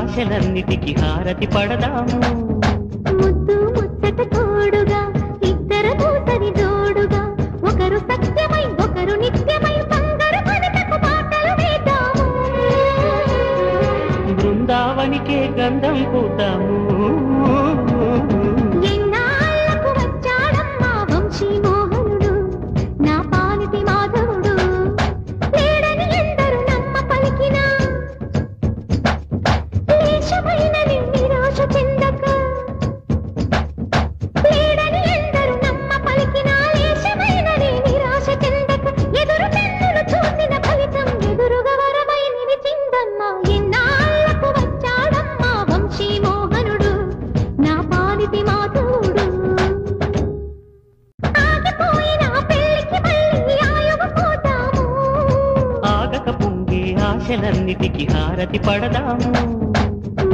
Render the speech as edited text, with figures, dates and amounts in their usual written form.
ఆశలన్నిటికీ హారతి పడదాము. ముద్దు ముచ్చట తోడుగా ఇద్దరు కూతరి జోడుగా ఒకరు సత్యమై ఒకరు నిత్యమై బంగారు కవితకు పాటలు వేద్దాము. బృందావనికే గంధం పూతాము. ఎన్నాళ్ళకు వచ్చాడమ్మా వంశీ మోహనుడు నా పాలిటి మాధవుడు. లేడని ఎందరు నమ్మ పలికినా లేశమైన నిరాశ చెందక. లేడని ఎందరు నమ్మ పలికినా లేశమైన నిరాశ చెందక. ఎదురు కన్నులు చూసిన ఫలితం ఎదురుగా వరమై నిలిచిందమ్మా. ఎన్నాళ్ళకు వచ్చాడమ్మా వంశీ మోహనుడు నా పాలిటి మాధవుడు. ఆగిపోయిన పెళ్లికి మళ్ళీ ఆయువు పోతాము. ఆగక పొంగే ఆశలన్నిటికీ హారతి పడదాము.